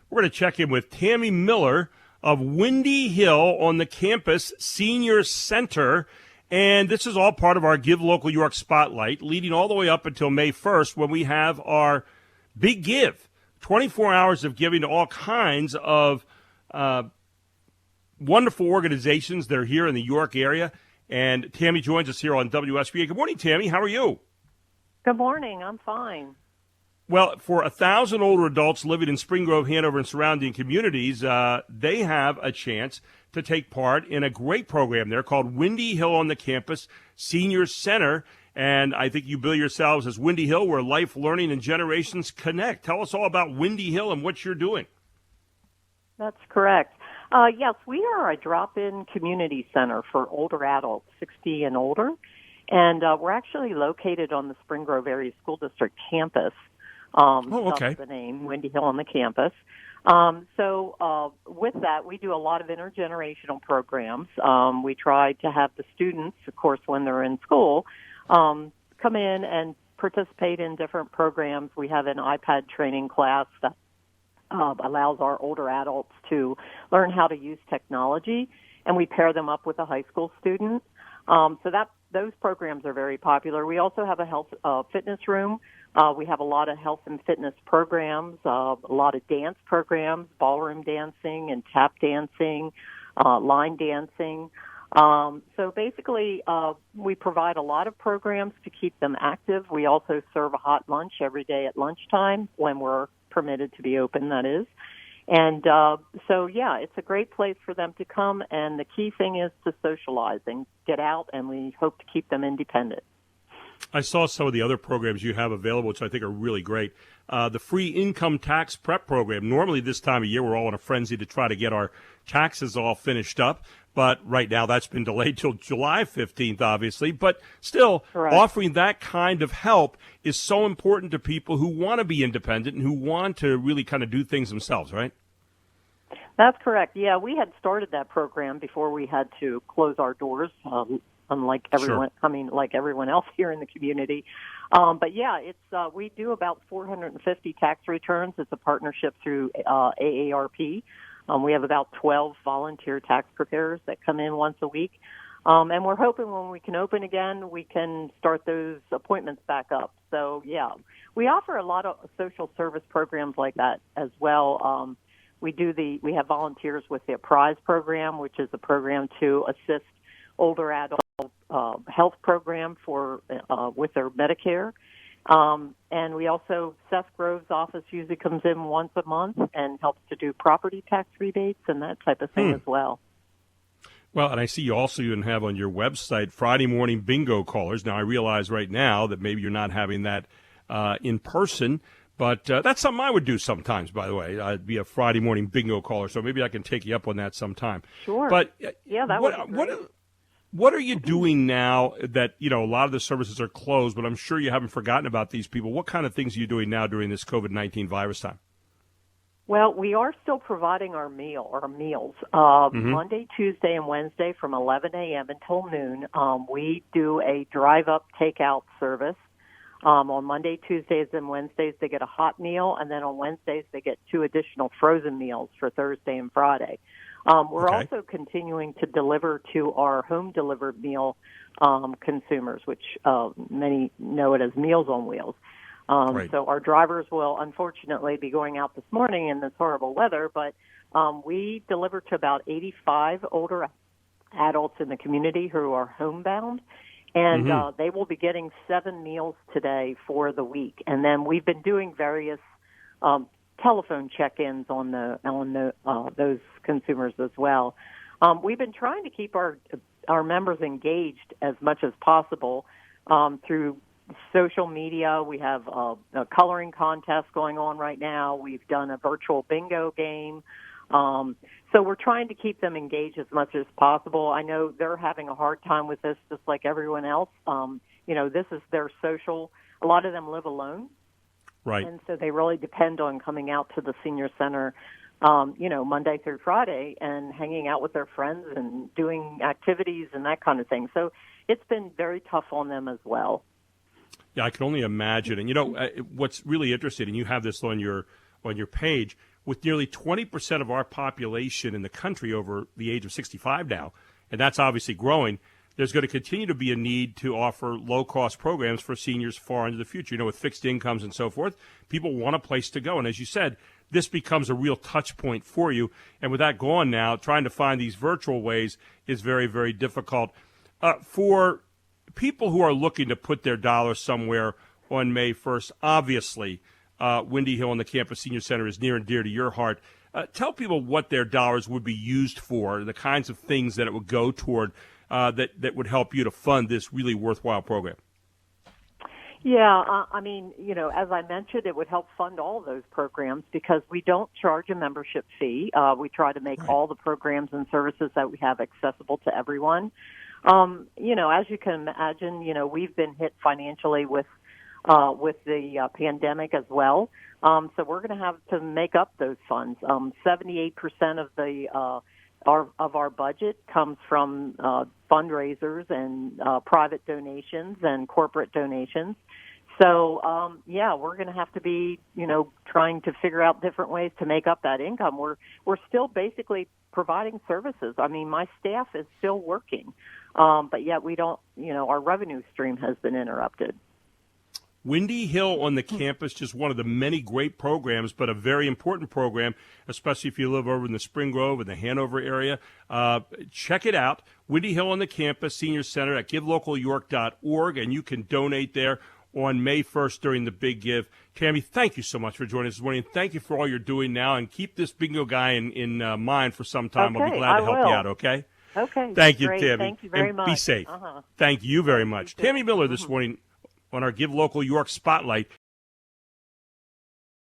We're going to check in with Tammy Miller of Windy Hill on the campus Senior Center. And this is all part of our Give Local York Spotlight, leading all the way up until May 1st when we have our Big Give, 24 hours of giving to all kinds of wonderful organizations that are here in the York area. And Tammy joins us here on WSBA. Good morning, Tammy. How are you? Good morning. I'm fine. Well, for 1,000 older adults living in Spring Grove, Hanover, and surrounding communities, they have a chance to take part in a great program there called Windy Hill on the Campus Senior Center. And I think you bill yourselves as Windy Hill, where life, learning, and generations connect. Tell us all about Windy Hill and what you're doing. That's correct. Yes, we are a drop-in community center for older adults, 60 and older. And we're actually located on the Spring Grove Area School District campus. Okay. That's the name, Windy Hill on the campus. So with that, we do a lot of intergenerational programs. We try to have the students, of course, when they're in school, come in and participate in different programs. We have an iPad training class that allows our older adults to learn how to use technology, and we pair them up with a high school student. Those programs are very popular. We also have a health fitness room. We have a lot of health and fitness programs, a lot of dance programs, ballroom dancing and tap dancing, line dancing. So basically, we provide a lot of programs to keep them active. We also serve a hot lunch every day at lunchtime when we're permitted to be open, that is. And it's a great place for them to come, and the key thing is to socialize and get out, and we hope to keep them independent. I saw some of the other programs you have available, which I think are really great. The free income tax prep program. Normally this time of year, we're all in a frenzy to try to get our taxes all finished up. But right now that's been delayed till July 15th, obviously. But still, Correct. Offering that kind of help is so important to people who want to be independent and who want to really kind of do things themselves, right? That's correct. Yeah, we had started that program before we had to close our doors, unlike everyone. Sure. Like everyone else here in the community. But yeah, it's we do about 450 tax returns. It's a partnership through AARP. We have about 12 volunteer tax preparers that come in once a week. And we're hoping when we can open again, we can start those appointments back up. So yeah, we offer a lot of social service programs like that as well. We have volunteers with the Prize program, which is a program to assist older adult health program with their Medicare. And we also, Seth Grove's office usually comes in once a month and helps to do property tax rebates and that type of thing as well. Well, and I see you also even have on your website Friday morning bingo callers. Now, I realize right now that maybe you're not having that in person, but that's something I would do sometimes, by the way. I'd be a Friday morning bingo caller, so maybe I can take you up on that sometime. Sure. But yeah, that would be great. What are you doing now that, a lot of the services are closed, but I'm sure you haven't forgotten about these people? What kind of things are you doing now during this COVID-19 virus time? Well, we are still providing our meals. Monday, Tuesday, and Wednesday from 11 a.m. until noon. We do a drive-up takeout service. On Monday, Tuesdays, and Wednesdays, they get a hot meal, and then on Wednesdays, they get 2 additional frozen meals for Thursday and Friday. We're also continuing to deliver to our home-delivered meal consumers, which many know it as Meals on Wheels. Right. So our drivers will, unfortunately, be going out this morning in this horrible weather, but we deliver to about 85 older adults in the community who are homebound, and they will be getting 7 meals today for the week. And then we've been doing various telephone check-ins on those consumers as well. We've been trying to keep our members engaged as much as possible through social media. We have a coloring contest going on right now. We've done a virtual bingo game. So we're trying to keep them engaged as much as possible. I know they're having a hard time with this just like everyone else. This is their social. A lot of them live alone. Right. And so they really depend on coming out to the senior center, Monday through Friday and hanging out with their friends and doing activities and that kind of thing. So it's been very tough on them as well. Yeah, I can only imagine. And, what's really interesting, and you have this on your page, with nearly 20% of our population in the country over the age of 65 now, and that's obviously growing, there's going to continue to be a need to offer low-cost programs for seniors far into the future. You know, with fixed incomes and so forth, people want a place to go. And as you said, this becomes a real touch point for you. And with that gone now, trying to find these virtual ways is very, very difficult. For people who are looking to put their dollars somewhere on May 1st, obviously, Windy Hill and the Campus Senior Center is near and dear to your heart. Tell people what their dollars would be used for, the kinds of things that it would go toward that would help you to fund this really worthwhile program. Yeah, I mean, you know, as I mentioned, it would help fund all of those programs because we don't charge a membership fee. We try to make all the programs and services that we have accessible to everyone. You know, as you can imagine, you know, we've been hit financially with the pandemic as well. So we're going to have to make up those funds. 78% of our budget comes from fundraisers and private donations and corporate donations. So, yeah, we're going to have to be, you know, trying to figure out different ways to make up that income. We're still basically providing services. I mean, my staff is still working, but yet we don't, you know, our revenue stream has been interrupted. Windy Hill on the Campus, just one of the many great programs, but a very important program, especially if you live over in the Spring Grove and the Hanover area. Check it out, Windy Hill on the Campus Senior Center at givelocalyork.org, and you can donate there on May 1st during the Big Give. Tammy, thank you so much for joining us this morning. Thank you for all you're doing now, and keep this bingo guy in mind for some time. Okay, I'll be glad to help you out, okay? Okay. Thank you, great. Tammy. Thank you very much. Be safe. Thank you very much. Tammy Miller this morning on our Give Local York Spotlight.